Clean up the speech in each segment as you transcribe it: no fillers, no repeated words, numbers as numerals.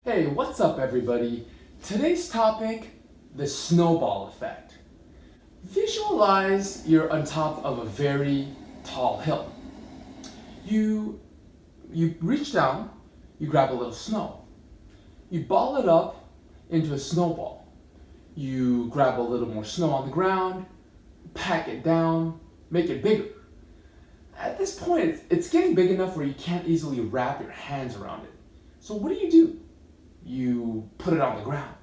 Hey, what's up everybody? Today's topic, the snowball effect. Visualize you're on top of a very tall hill. You reach down, you grab a little snow. You ball it up into a snowball. You grab a little more snow on the ground, pack it down, make it bigger. At this point, it's getting big enough where you can't easily wrap your hands around it. So what do? You put it on the ground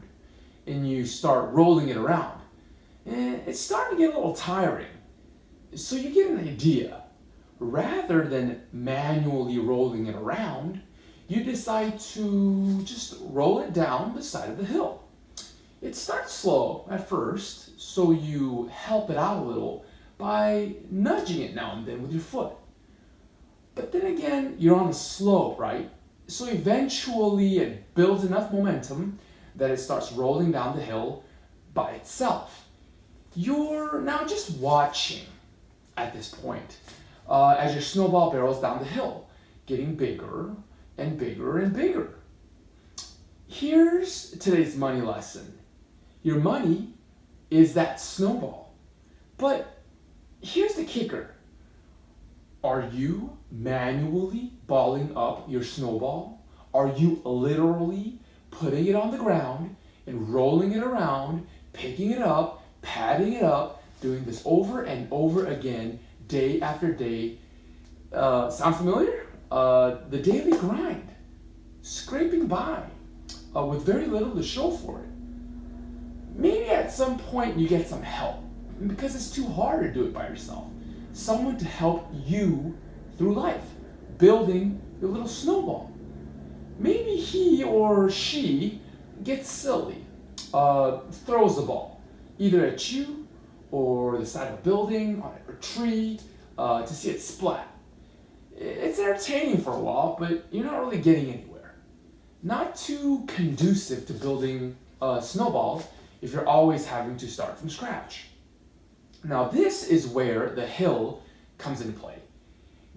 and you start rolling it around. And it's starting to get a little tiring. So you get an idea. Rather than manually rolling it around, you decide to just roll it down the side of the hill. It starts slow at first, so you help it out a little by nudging it now and then with your foot. But then again, you're on a slope, right? So eventually it builds enough momentum that it starts rolling down the hill by itself. You're now just watching at this point as your snowball barrels down the hill, getting bigger and bigger and bigger. Here's today's money lesson. Your money is that snowball. But here's the kicker. Are you manually balling up your snowball? Are you literally putting it on the ground and rolling it around, picking it up, patting it up, doing this over and over again, day after day? Sound familiar? The daily grind, scraping by with very little to show for it. Maybe at some point you get some help because it's too hard to do it by yourself. Someone to help you through life, building your little snowball. Maybe he or she gets silly, throws the ball, either at you or the side of a building, on a tree, to see it splat. It's entertaining for a while, but you're not really getting anywhere. Not too conducive to building a snowball if you're always having to start from scratch. Now this is where the hill comes into play.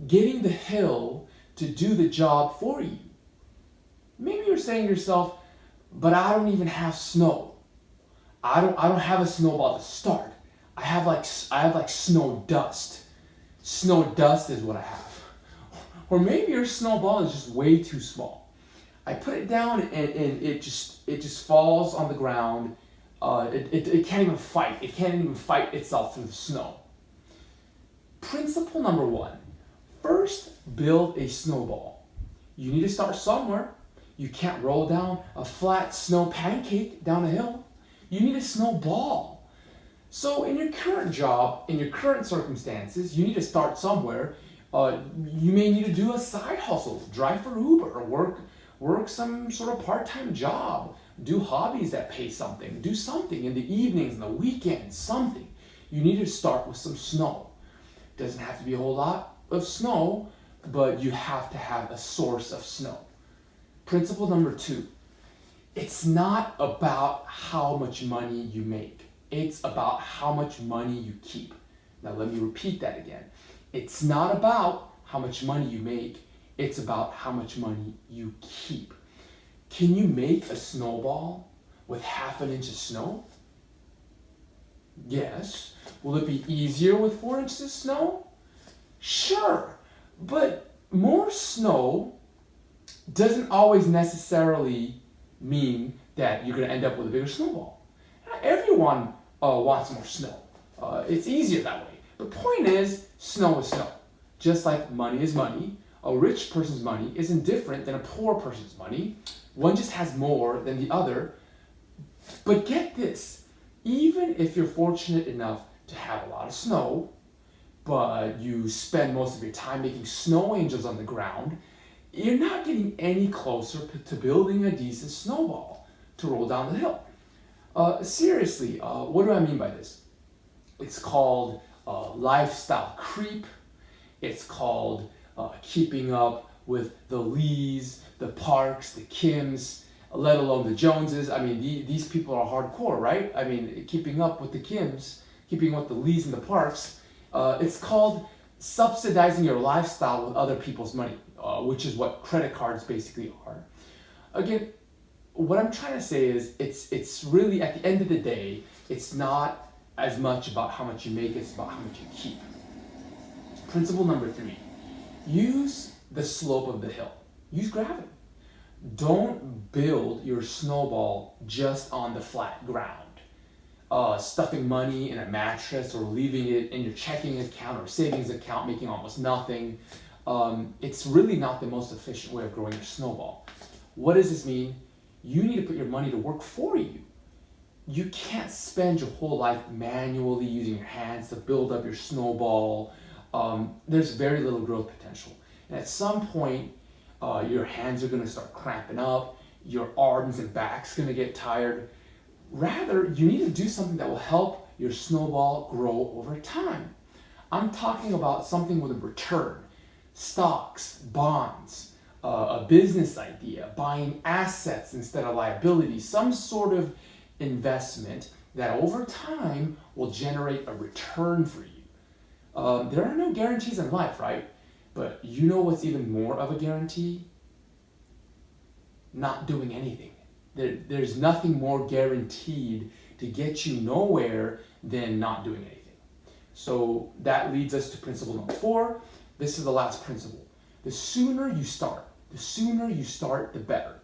Getting the hill to do the job for you. Maybe you're saying to yourself, but I don't even have snow. I don't have a snowball to start. I have like snow dust. Snow dust is what I have. Or maybe your snowball is just way too small. I put it down and it just falls on the ground. It can't even fight. It can't even fight itself through the snow. Principle number one, first build a snowball. You need to start somewhere. You can't roll down a flat snow pancake down a hill. You need a snowball. So in your current job, in your current circumstances, you need to start somewhere. You may need to do a side hustle, drive for Uber, or work some sort of part-time job. Do hobbies that pay something. Do something in the evenings and the weekends, something. You need to start with some snow. Doesn't have to be a whole lot of snow, but you have to have a source of snow. Principle number two, it's not about how much money you make. It's about how much money you keep. Now let me repeat that again. It's not about how much money you make. It's about how much money you keep. Can you make a snowball with ½ inch of snow? Yes. Will it be easier with 4 inches of snow? Sure. But more snow doesn't always necessarily mean that you're going to end up with a bigger snowball. Everyone wants more snow. It's easier that way. The point is, snow is snow. Just like money is money, a rich person's money isn't different than a poor person's money. One just has more than the other. But get this, even if you're fortunate enough to have a lot of snow, but you spend most of your time making snow angels on the ground, you're not getting any closer to building a decent snowball to roll down the hill. Seriously, what do I mean by this? It's called lifestyle creep. It's called keeping up with the Lees, the Parks, the Kims, let alone the Joneses. I mean, these people are hardcore, right? I mean, keeping up with the Kims, keeping up with the Lees and the Parks. It's called subsidizing your lifestyle with other people's money, which is what credit cards basically are. Again, what I'm trying to say is it's really at the end of the day, it's not as much about how much you make, it's about how much you keep. Principle number 3, use the slope of the hill. Use gravity. Don't build your snowball just on the flat ground. Stuffing money in a mattress or leaving it in your checking account or savings account making almost nothing. It's really not the most efficient way of growing your snowball. What does this mean? You need to put your money to work for you. You can't spend your whole life manually using your hands to build up your snowball. There's very little growth potential. And at some point, your hands are going to start cramping up, your arms and back's going to get tired. Rather, you need to do something that will help your snowball grow over time. I'm talking about something with a return, stocks, bonds, a business idea, buying assets instead of liabilities, some sort of investment that over time will generate a return for you. There are no guarantees in life, right? But you know what's even more of a guarantee? Not doing anything. There's nothing more guaranteed to get you nowhere than not doing anything. So that leads us to principle number 4. This is the last principle. The sooner you start, the better.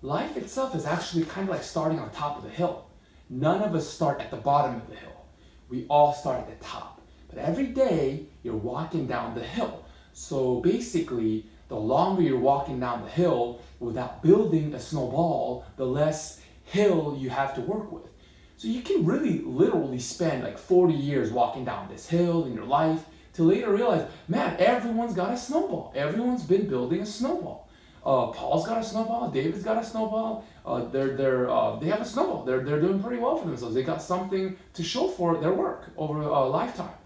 Life itself is actually kind of like starting on top of the hill. None of us start at the bottom of the hill. We all start at the top. But every day, you're walking down the hill. So basically, the longer you're walking down the hill without building a snowball, the less hill you have to work with. So you can really literally spend like 40 years walking down this hill in your life to later realize, man, everyone's got a snowball. Everyone's been building a snowball. Paul's got a snowball. David's got a snowball. They have a snowball. They're doing pretty well for themselves. They got something to show for their work over a lifetime.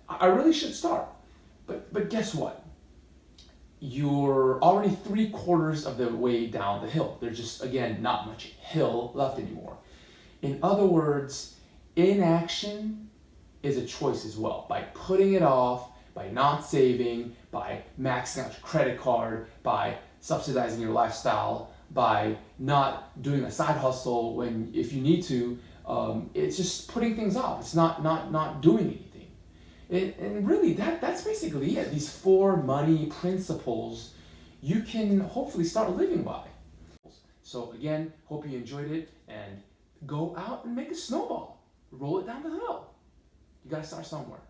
I really should start. But guess what? You're already 3/4 of the way down the hill. There's just, again, not much hill left anymore. In other words, inaction is a choice as well. By putting it off, by not saving, by maxing out your credit card, by subsidizing your lifestyle, by not doing a side hustle when if you need to, it's just putting things off. It's not doing anything. And really, that's basically it. These 4 money principles you can hopefully start living by. So again, hope you enjoyed it, and go out and make a snowball. Roll it down the hill. You gotta start somewhere.